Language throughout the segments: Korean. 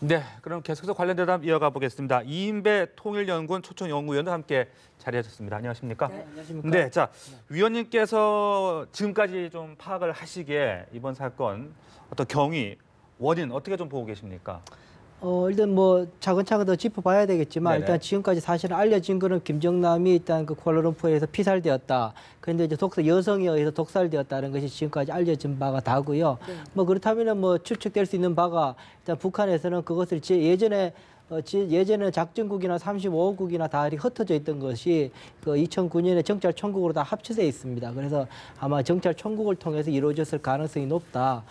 네, 그럼 계속해서 관련 대담 이어가 보겠습니다. 이인배 통일연구원 초청연구위원과 함께 자리하셨습니다. 안녕하십니까? 네, 안녕하십니까? 네, 자, 위원님께서 지금까지 좀 파악을 하시기에 이번 사건 어떤 경위, 원인 어떻게 좀 보고 계십니까? 일단 뭐 차근차근 더 짚어봐야 되겠지만 네네. 일단 지금까지 사실 알려진 거는 김정남이 일단 그 쿠알라룸푸르에서 피살되었다. 그런데 이제 여성에 의해서 독살되었다는 것이 지금까지 알려진 바가 다고요. 네. 뭐 그렇다면은 뭐 추측될 수 있는 바가 일단 북한에서는 그것을 예전에 작전국이나 35억국이나 다 이렇게 흩어져 있던 것이 그 2009년에 정찰 천국으로 다 합쳐져 있습니다. 그래서 아마 정찰 천국을 통해서 이루어졌을 가능성이 높다.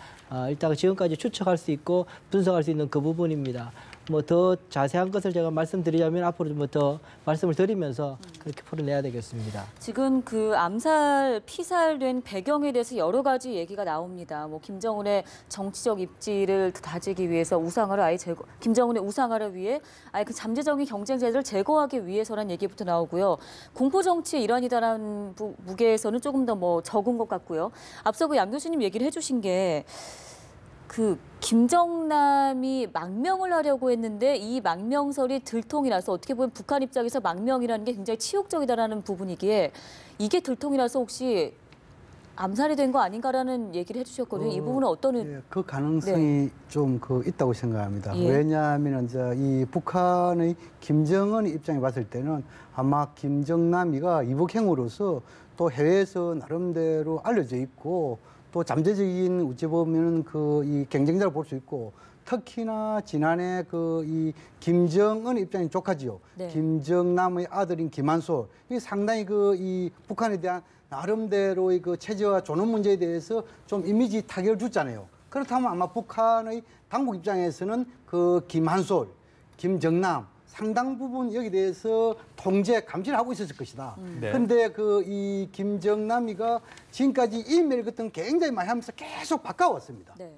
일단 지금까지 추측할 수 있고 분석할 수 있는 그 부분입니다. 뭐 더 자세한 것을 제가 말씀드리자면 앞으로 뭐 더 말씀을 드리면서 그렇게 풀어내야 되겠습니다. 지금 그 암살, 피살된 배경에 대해서 여러 가지 얘기가 나옵니다. 뭐 김정은의 정치적 입지를 다지기 위해서 김정은의 우상화를 위해 아예 그 잠재적인 경쟁자들을 제거하기 위해서라는 얘기부터 나오고요. 공포 정치의 일환이다라는 무게에서는 조금 더 뭐 적은 것 같고요. 앞서 그 양 교수님 얘기를 해주신 게 그 김정남이 망명을 하려고 했는데 이 망명설이 들통이라서 어떻게 보면 북한 입장에서 망명이라는 게 굉장히 치욕적이다라는 부분이기에 이게 들통이라서 혹시 암살이 된 거 아닌가라는 얘기를 해주셨거든요. 이 부분은 어떤 예, 그 가능성이 좀 있다고 생각합니다. 예. 왜냐하면 이제 이 북한의 김정은 입장에 봤을 때는 아마 김정남이가 이북행으로서 또 해외에서 나름대로 알려져 있고 또 잠재적인 어찌 보면 이 경쟁자를 볼 수 있고 특히나 지난해 이 김정은 입장이 족하지요. 네. 김정남의 아들인 김한솔 이 상당히 이 북한에 대한 나름대로의 그 체제와 존엄 문제에 대해서 좀 이미지 타격을 줬잖아요. 그렇다면 아마 북한의 당국 입장에서는 그 김한솔, 김정남 상당 부분 여기 대해서 통제, 감시를 하고 있었을 것이다. 네. 그런데 이 김정남이가 지금까지 이메일 같은 거 굉장히 많이 하면서 계속 바꿔왔습니다. 네.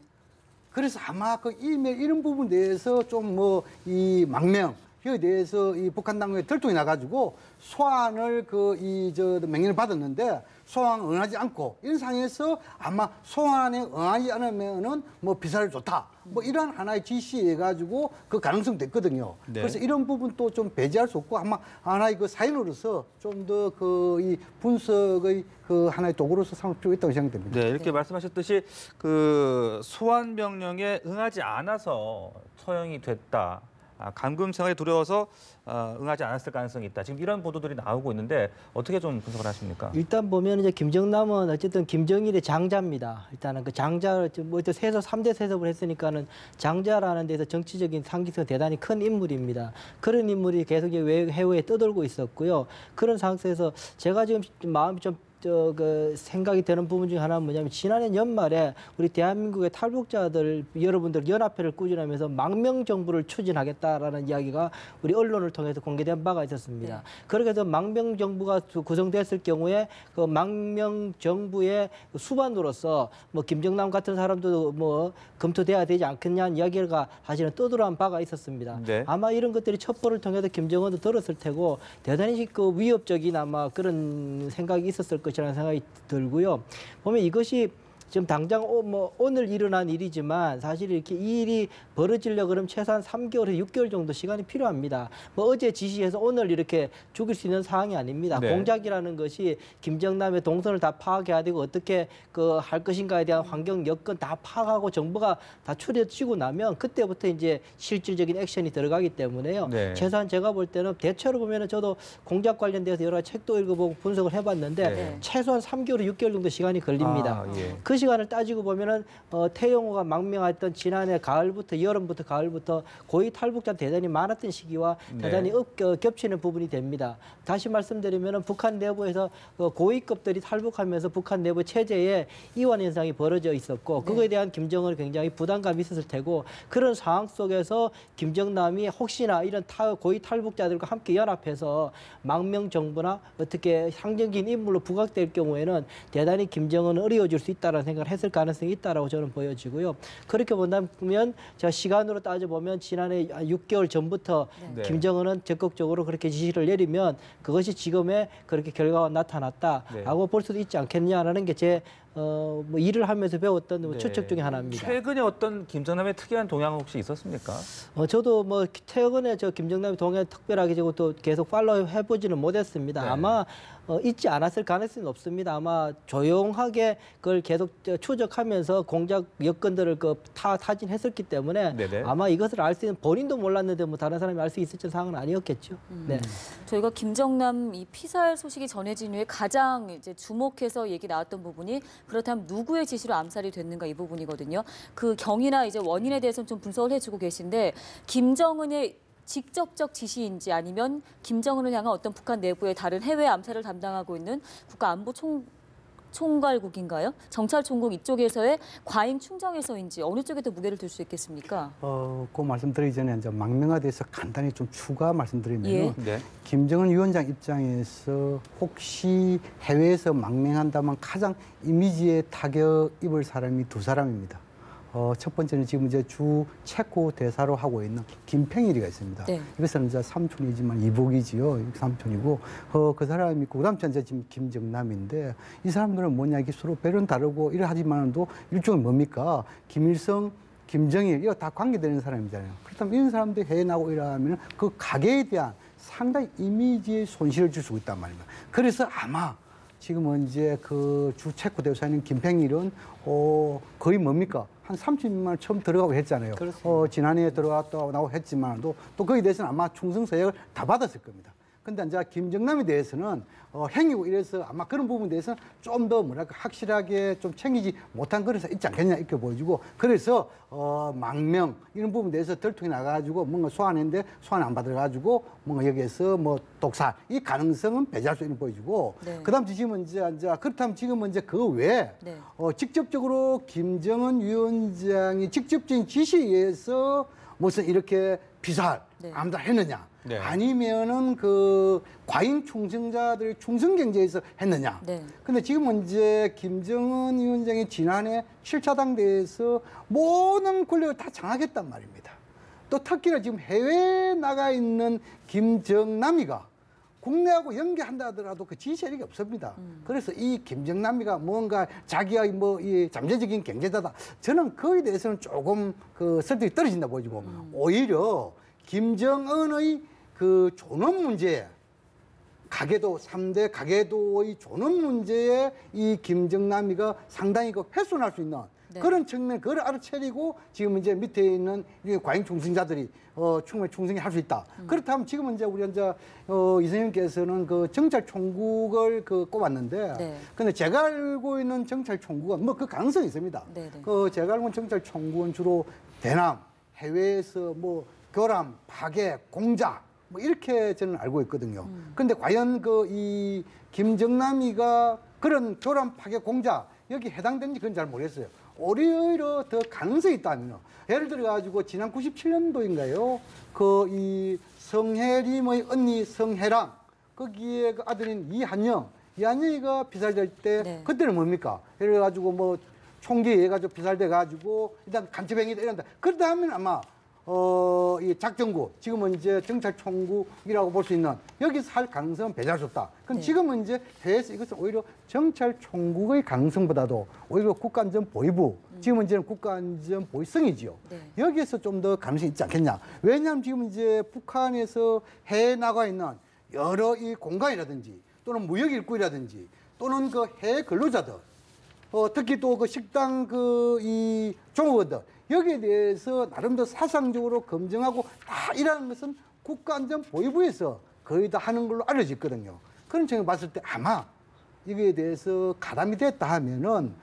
그래서 아마 그 이메일 이런 부분에 대해서 좀 이 망명 여기에 대해서 이 북한 당국에 들통이 나가지고 소환을 명령을 받았는데 소환 응하지 않고 이런 상황에서 아마 소환에 응하지 않으면은 뭐 비사를 좋다. 뭐 이런 하나의 지시해가지고 그 가능성도 있거든요. 네. 그래서 이런 부분도 좀 배제할 수 없고 아마 하나의 그 사인으로서 좀 더 이 분석의 하나의 도구로서 삼을 필요가 있다고 생각됩니다. 네, 이렇게 말씀하셨듯이 그 소환 명령에 응하지 않아서 처형이 됐다. 감금 생활이 두려워서 응하지 않았을 가능성이 있다. 지금 이런 보도들이 나오고 있는데 어떻게 좀 분석을 하십니까? 일단 보면 이제 김정남은 어쨌든 김정일의 장자입니다. 일단은 그 장자 뭐 세서 3대 세습을 했으니까는 장자라는 데서 정치적인 상징성 대단히 큰 인물입니다. 그런 인물이 계속 해외에 떠돌고 있었고요. 그런 상황에서 제가 지금 마음이 좀 생각이 되는 부분 중에 하나는 뭐냐면 지난해 연말에 우리 대한민국의 탈북자들 여러분들 연합회를 꾸준하면서 망명 정부를 추진하겠다라는 이야기가 우리 언론을 통해서 공개된 바가 있었습니다. 네. 그렇게 해서 망명 정부가 구성됐을 경우에 그 망명 정부의 수반으로서 뭐 김정남 같은 사람도 뭐 검토돼야 되지 않겠냐는 이야기가 사실은 떠들어간 바가 있었습니다. 네. 아마 이런 것들이 첩보를 통해서 김정은도 들었을 테고 대단히 위협적인 아마 그런 생각이 있었을 것이라는 생각이 들고요. 보면 이것이 지금 당장 오늘 일어난 일이지만 사실 이렇게 이 일이 벌어지려고 그러면 최소한 3개월에서 6개월 정도 시간이 필요합니다. 뭐 어제 지시해서 오늘 이렇게 죽일 수 있는 상황이 아닙니다. 네. 공작이라는 것이 김정남의 동선을 다 파악해야 되고 어떻게 할 것인가에 대한 환경 여건 다 파악하고 정보가 다 추려지고 나면 그때부터 이제 실질적인 액션이 들어가기 때문에요. 네. 최소한 제가 볼 때는 대체로 보면은 저도 공작 관련돼서 여러 책도 읽어보고 분석을 해봤는데 네. 최소한 3개월에서 6개월 정도 시간이 걸립니다. 예. 그 시간을 따지고 보면은 태영호가 망명했던 지난해 여름부터 가을부터 고위 탈북자 대단히 많았던 시기와 네. 대단히 겹치는 부분이 됩니다. 다시 말씀드리면은 북한 내부에서 고위급들이 탈북하면서 북한 내부 체제에 이완 현상이 벌어져 있었고 그거에 대한 김정은이 굉장히 부담감이 있었을 테고 그런 상황 속에서 김정남이 혹시나 이런 고위 탈북자들과 함께 연합해서 망명 정부나 어떻게 상징적인 인물로 부각될 경우에는 대단히 김정은은 어려워질 수 있다는 생각을 했을 가능성이 있다라고 저는 보여지고요. 그렇게 본다면 제가 시간으로 따져보면 지난해 6개월 전부터 네. 김정은은 적극적으로 그렇게 지시를 내리면 그것이 지금의 그렇게 결과가 나타났다라고 볼 수도 있지 않겠냐라는 게 제 뭐 일을 하면서 배웠던 뭐 네. 추측 중에 하나입니다. 최근에 어떤 김정남의 특이한 동향 혹시 있었습니까? 저도 뭐 최근에 저 김정남의 동향 특별하게 또 계속 팔로우 해보지는 못했습니다. 네. 아마 있지 않았을 가능성이 높습니다. 아마 조용하게 그걸 계속 추적하면서 공작 여건들을 타진했었기 때문에 네네. 아마 이것을 알 수 있는 본인도 몰랐는데 뭐 다른 사람이 알 수 있었던 상황은 아니었겠죠. 네. 저희가 김정남 이 피살 소식이 전해진 후에 가장 이제 주목해서 얘기 나왔던 부분이 그렇다면 누구의 지시로 암살이 됐는가 이 부분이거든요. 그 경위나 이제 원인에 대해서는 좀 분석을 해주고 계신데 김정은의 직접적 지시인지 아니면 김정은을 향한 어떤 북한 내부의 다른 해외 암살을 담당하고 있는 국가안보총괄국인가요? 정찰총국 이쪽에서의 과잉 충정에서인지 어느 쪽에 더 무게를 둘 수 있겠습니까? 그 말씀드리기 전에 이제 망명화에 대해서 간단히 좀 추가 말씀드리면 예. 네. 김정은 위원장 입장에서 혹시 해외에서 망명한다면 가장 이미지에 타격 입을 사람이 두 사람입니다. 첫 번째는 지금 이제 주 체코 대사로 하고 있는 김팽일이가 있습니다. 네. 이것은 이제 삼촌이지만 이복이지요. 삼촌이고 그 사람이 있고 그다음 이제 지금 김정남인데 이 사람들은 뭐냐 이게 서로 배는 다르고 이러하지만도 일종의 뭡니까 김일성, 김정일 이거 다 관계되는 사람이잖아요. 그렇다면 이런 사람들이 해외 나고 이러면 그 가게에 대한 상당히 이미지에 손실을 줄 수 있단 말입니다. 그래서 아마 지금 이제 그 주 체코 대사인 김팽일은 거의 뭡니까? 한 30만 처음 들어가고 했잖아요. 지난해에 들어갔다 나오고 했지만도 또 거기에 대해서는 아마 충성 서약을 다 받았을 겁니다. 근데 이제 김정남에 대해서는 행위고 이래서 아마 그런 부분에 대해서는 좀 더 뭐랄까 확실하게 좀 챙기지 못한 그런 사 있지 않겠냐 이렇게 보여지고 그래서 망명 이런 부분에 대해서 덜통이 나가지고 뭔가 소환했는데 소환 안 받아가지고 뭔가 여기에서 뭐 독살 이 가능성은 배제할 수 있는 보여지고 네. 그다음 지금은 이제 그렇다면 지금은 이제 그 외에 네. 직접적으로 김정은 위원장이 직접적인 지시에 의해서 무슨 이렇게 비살 네. 암살했느냐 네. 아니면은 그 과잉 충성자들의 충성 경제에서 했느냐. 네. 근데 지금은 이제 김정은 위원장이 지난해 7차 당대에서 모든 권력을 다 장악했단 말입니다. 또 특히나 지금 해외에 나가 있는 김정남이가 국내하고 연계한다 하더라도 그 지시력이 없습니다. 그래서 이 김정남이가 뭔가 자기가 뭐 이 잠재적인 경제자다. 저는 그에 대해서는 조금 그 설득이 떨어진다 보여지고 오히려 김정은의 그 존엄 문제에 가계도 3대 가계도의 존엄 문제에 이 김정남이가 상당히 그 훼손할 수 있는 네. 그런 측면 그걸 알아채리고 지금 이제 밑에 있는 이 과잉 충성자들이 충분히 충성히 할 수 있다. 그렇다면 지금은 이제 우리 이제 이선생님께서는 그 정찰총국을 꼽았는데, 네. 근데 제가 알고 있는 정찰총국은 뭐 그 가능성이 있습니다. 네, 네. 제가 알고 있는 정찰총국은 주로 대남, 해외에서 뭐 교람, 파괴, 공작 뭐 이렇게 저는 알고 있거든요. 근데 과연 이 김정남이가 그런 교람, 파괴, 공작 여기 해당되는지 그건 잘 모르겠어요. 오히려 더 가능성이 있다면요. 예를 들어 가지고 지난 97년도인가요? 이 성혜림의 언니 성혜랑 거기에 그 아들인 이한영이가 비살될 때 네. 그때는 뭡니까? 예를 들어 가지고 뭐 총기에 해가지고 비살돼 가지고 일단 간첩행위다 이런다. 그러다 하면 아마 이 작전구 지금은 이제 정찰총국이라고 볼 수 있는 여기서 할 가능성은 배제할 수 없다. 그럼 네. 지금은 이제 해외에서 이것은 오히려 정찰총국의 가능성보다도 오히려 국가안전보위부 지금은 이제 국가안전보위성이지요. 네. 여기에서 좀 더 가능성이 있지 않겠냐. 왜냐하면 지금 이제 북한에서 해외 나가 있는 여러 이 공간이라든지 또는 무역 일꾼이라든지 또는 그 해외 근로자들 특히 또 그 식당 이 종업원들 여기에 대해서 나름대로 사상적으로 검증하고 다 일하는 것은 국가안전보위부에서 거의 다 하는 걸로 알려져 있거든요. 그런 점에 봤을 때 아마 이거에 대해서 가담이 됐다 하면은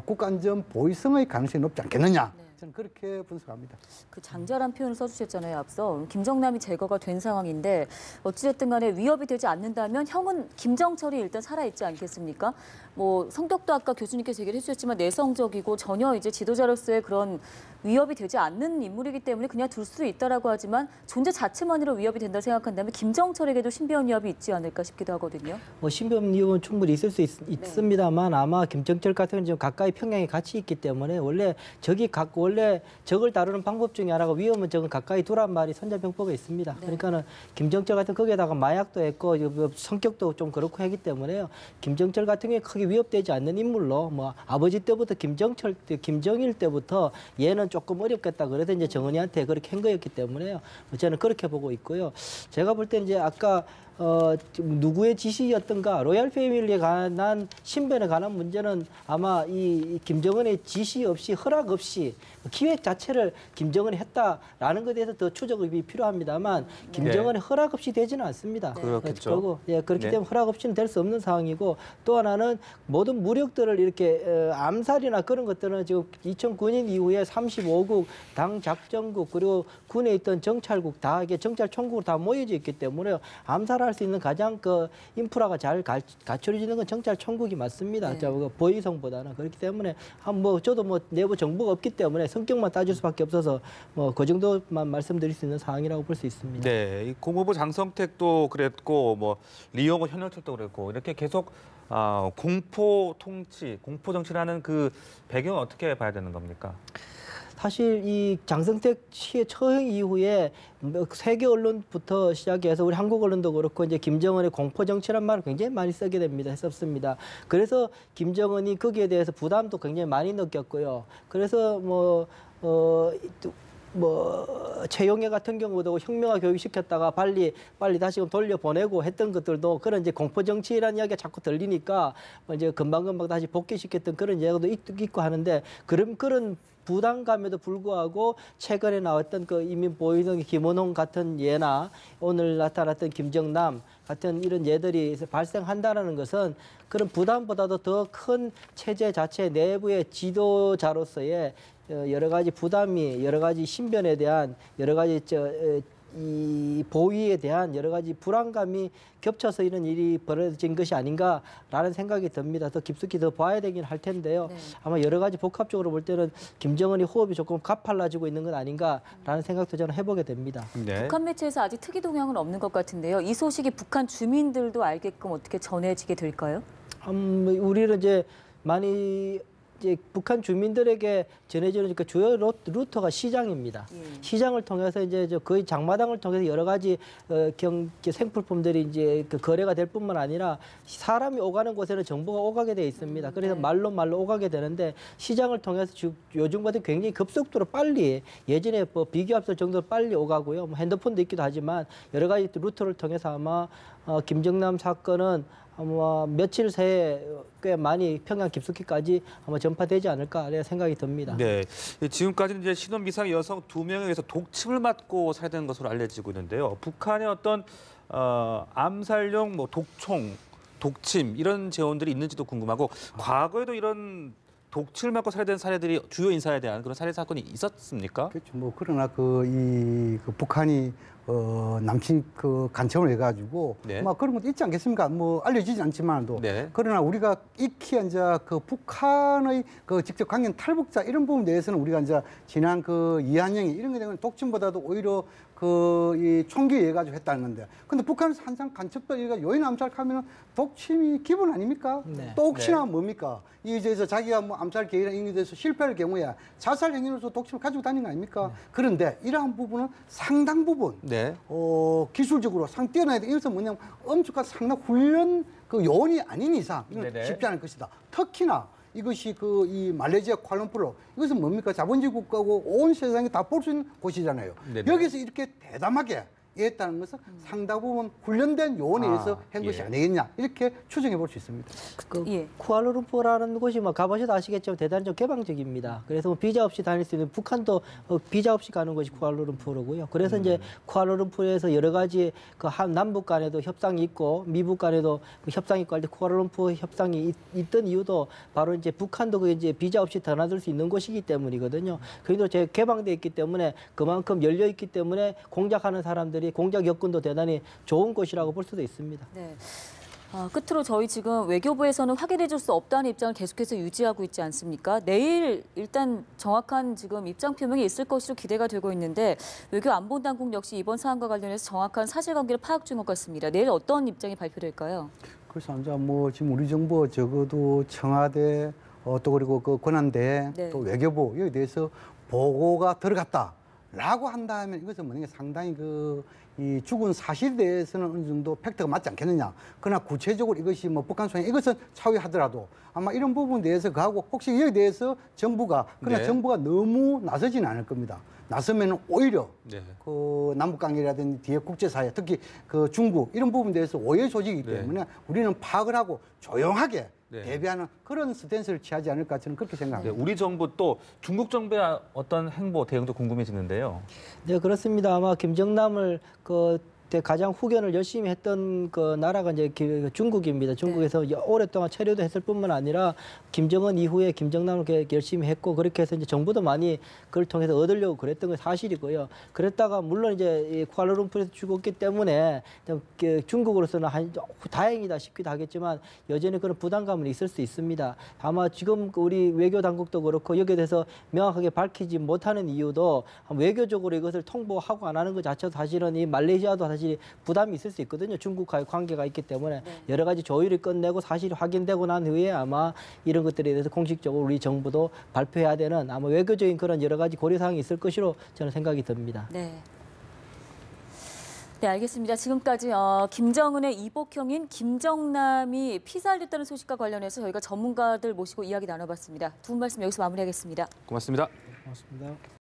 국가안전보위성의 가능성이 높지 않겠느냐. 네. 저는 그렇게 분석합니다. 그 장자란 표현을 써주셨잖아요, 앞서. 김정남이 제거가 된 상황인데 어찌됐든 간에 위협이 되지 않는다면 형은 김정철이 일단 살아있지 않겠습니까? 뭐 성격도 아까 교수님께서 얘기를 해주셨지만 내성적이고 전혀 이제 지도자로서의 그런 위협이 되지 않는 인물이기 때문에 그냥 둘 수 있다라고 하지만 존재 자체만으로 위협이 된다 생각한다면 김정철에게도 신비한 위협이 있지 않을까 싶기도 하거든요. 신변 위협은 충분히 있을 수 있습니다만 아마 김정철 같은 경우는 지금 가까이 평양에 같이 있기 때문에 원래 원래 적을 다루는 방법 중에 하나가 위험은 적은 가까이 두란 말이 선자병법에 있습니다. 네. 그러니까는 김정철 같은 거기에다가 마약도 했고 성격도 좀 그렇고 하기 때문에요. 김정철 같은 경우에 크게 위협되지 않는 인물로 뭐 아버지 때부터 김정일 때부터 얘는 조금 어렵겠다 그래서 이제 정은이한테 그렇게 한 거였기 때문에요. 저는 그렇게 보고 있고요. 제가 볼 때는 이제 아까 누구의 지시였던가 로얄 패밀리에 관한 신변에 관한 문제는 아마 이 김정은의 지시 없이 허락 없이 기획 자체를 김정은이 했다라는 것에 대해서 더 추적이 필요합니다만 김정은의 허락 없이 되지는 않습니다. 그렇겠죠. 그리고 그렇기 네. 때문에 허락 없이는 될 수 없는 상황이고 또 하나는 모든 무력들을 이렇게 암살이나 그런 것들은 지금 2009년 이후에 35국 당 작전국 그리고 군에 있던 정찰국 다 이게 정찰총국으로 다 모여져 있기 때문에 암살할 수 있는 가장 그 인프라가 잘 갖춰지는 건 정찰총국이 맞습니다. 네. 그 보위성보다는 그렇기 때문에 뭐 저도 뭐 내부 정보가 없기 때문에 성격만 따질 수밖에 없어서 뭐 그 정도만 말씀드릴 수 있는 상황이라고 볼 수 있습니다. 네, 이 공무부 장성택도 그랬고 뭐 리용호 현역철도 그랬고 이렇게 계속 공포 통치, 공포 정치라는 그 배경은 어떻게 봐야 되는 겁니까? 사실 이 장성택 씨의 처형 이후에 세계 언론부터 시작해서 우리 한국 언론도 그렇고 이제 김정은의 공포 정치란 말을 굉장히 많이 쓰게 됩니다. 썼습니다. 그래서 김정은이 거기에 대해서 부담도 굉장히 많이 느꼈고요. 그래서 최용해 같은 경우도 혁명화 교육시켰다가 빨리 다시금 돌려보내고 했던 것들도 그런 이제 공포 정치라는 이야기가 자꾸 들리니까 이제 금방금방 다시 복귀시켰던 그런 이야기도 있고 하는데 그런 부담감에도 불구하고 최근에 나왔던 그 이민보위성 김원홍 같은 예나 오늘 나타났던 김정남 같은 이런 예들이 발생한다는 것은 그런 부담보다도 더 큰 체제 자체 내부의 지도자로서의 여러 가지 부담이 여러 가지 신변에 대한 여러 가지 이 보위에 대한 여러 가지 불안감이 겹쳐서 이런 일이 벌어진 것이 아닌가라는 생각이 듭니다. 더 깊숙이 더 봐야 되긴 할 텐데요. 네. 아마 여러 가지 복합적으로 볼 때는 김정은이 호흡이 조금 가팔라지고 있는 건 아닌가라는 생각도 저는 해보게 됩니다. 네. 북한 매체에서 아직 특이 동향은 없는 것 같은데요. 이 소식이 북한 주민들도 알게끔 어떻게 전해지게 될까요? 우리는 이제 많이 이제 북한 주민들에게 전해지는 그 주요 루트가 시장입니다. 시장을 통해서 이제 거의 장마당을 통해서 여러 가지 생필품들이 이제 그 거래가 될 뿐만 아니라 사람이 오가는 곳에는 정보가 오가게 돼 있습니다. 그래서 네. 말로 오가게 되는데 시장을 통해서 요즘보다 굉장히 급속도로 빨리 예전에 뭐 비교 앞설 정도로 빨리 오가고요. 뭐 핸드폰도 있기도 하지만 여러 가지 루트를 통해서 아마 김정남 사건은 아마 며칠 새에 꽤 많이 평양 깊숙이까지 아마 전파되지 않을까 생각이 듭니다. 네, 지금까지는 이제 신원 미상 여성 2명에 의해서 독침을 맞고 살해된 것으로 알려지고 있는데요. 북한의 어떤 암살용 뭐 독총, 독침 이런 재원들이 있는지도 궁금하고 과거에도 이런 독침을 맞고 살해된 사례들이 주요 인사에 대한 그런 살해 사건이 있었습니까? 그렇죠. 뭐 그러나 그 북한이 남친 그 간청을 해가지고 네. 막 그런 것도 있지 않겠습니까? 뭐 알려지지 않지만도 네. 그러나 우리가 익히 이제 그 북한의 그 직접 관계는 탈북자 이런 부분에 대해서는 우리가 이제 지난 그 이한영이 이런 게 되면 독침보다도 오히려 그 이 총기에 가지고 했다는 건데, 근데 북한에서 항상 간첩들 이가 요인 암살하면은 독침이 기본 아닙니까? 네. 또 혹시나 뭡니까? 이제서 자기가 뭐 암살 계획이나 이런 게 돼서 실패할 경우에 자살 행위로서 독침을 가지고 다니는 거 아닙니까? 그런데 이러한 부분은 상당 부분 네. 기술적으로 뛰어나야 돼. 이것은 뭐냐면 엄청난 상당 훈련 그 요원이 아닌 이상 이건 네네. 쉽지 않을 것이다. 특히나 이것이 그 이 말레이시아 쿠알룸푸르 이것은 뭡니까? 자본주의 국가고 온 세상이 다 볼 수 있는 곳이잖아요. 네네. 여기서 이렇게 대담하게 했다는 것은 상당 부분 훈련된 요원에 의해서 한 것이 예. 아니겠냐 이렇게 추정해 볼 수 있습니다. 예. 쿠알라룸푸르라는 곳이 뭐 가보셔도 아시겠지만 대단히 좀 개방적입니다. 그래서 뭐 비자 없이 다닐 수 있는 북한도 비자 없이 가는 곳이 쿠알라룸푸르고요. 그래서 이제 쿠알라룸푸르에서 여러 가지 그 남북 간에도 협상이 있고 미북 간에도 그 협상이 있고 할 때 쿠알라룸푸르 협상이 있던 이유도 바로 이제 북한도 그 이제 비자 없이 드나들 수 있는 곳이기 때문이거든요. 그래도 제 개방돼 있기 때문에 그만큼 열려 있기 때문에 공작하는 사람들이 공작 여건도 대단히 좋은 곳이라고 볼 수도 있습니다. 네. 끝으로 저희 지금 외교부에서는 확인해 줄 수 없다는 입장을 계속해서 유지하고 있지 않습니까? 내일 일단 정확한 지금 입장 표명이 있을 것으로 기대가 되고 있는데 외교안보당국 역시 이번 사안과 관련해서 정확한 사실관계를 파악 중인 것 같습니다. 내일 어떤 입장이 발표될까요? 그래서 이제 뭐 지금 우리 정부 적어도 청와대 또 그리고 그 권한대 네. 또 외교부 여기에 대해서 보고가 들어갔다라고 한다면 이것은 뭐냐 상당히 이 죽은 사실에 대해서는 어느 정도 팩트가 맞지 않겠느냐. 그러나 구체적으로 이것이 뭐 북한 소행 이것은 차후하더라도 아마 이런 부분에 대해서 그하고 혹시 여기에 대해서 정부가 그러나 네. 정부가 너무 나서지는 않을 겁니다. 나서면 오히려 네. 그 남북관계라든지 뒤에 국제사회 특히 그 중국 이런 부분에 대해서 오해 소지이기 네. 때문에 우리는 파악을 하고 조용하게 네. 대비하는 그런 스탠스를 취하지 않을까 저는 그렇게 네, 생각합니다. 우리 정부 또 중국 정부의 어떤 행보 대응도 궁금해지는데요. 네, 그렇습니다. 아마 김정남을 그때 가장 후견을 열심히 했던 그 나라가 이제 중국입니다. 중국에서 오랫동안 체류도 했을 뿐만 아니라 김정은 이후에 김정남을 이렇게 열심히 했고 그렇게 해서 이제 정부도 많이 그걸 통해서 얻으려고 그랬던 건 사실이고요. 그랬다가 물론 이제 이 쿠알라룸푸르에서 죽었기 때문에 좀 중국으로서는 다행이다 싶기도 하겠지만 여전히 그런 부담감은 있을 수 있습니다. 아마 지금 우리 외교 당국도 그렇고 여기에 대해서 명확하게 밝히지 못하는 이유도 외교적으로 이것을 통보하고 안 하는 것 자체도 사실은 이 말레이시아도 사실 부담이 있을 수 있거든요. 중국과의 관계가 있기 때문에 여러 가지 조율이 끝내고 사실이 확인되고 난 후에 아마 이런 것들에 대해서 공식적으로 우리 정부도 발표해야 되는 아마 외교적인 그런 여러 가지 고려사항이 있을 것으로 저는 생각이 듭니다. 네. 네, 알겠습니다. 지금까지 김정은의 이복형인 김정남이 피살됐다는 소식과 관련해서 저희가 전문가들 모시고 이야기 나눠봤습니다. 두 분 말씀 여기서 마무리하겠습니다. 고맙습니다. 고맙습니다.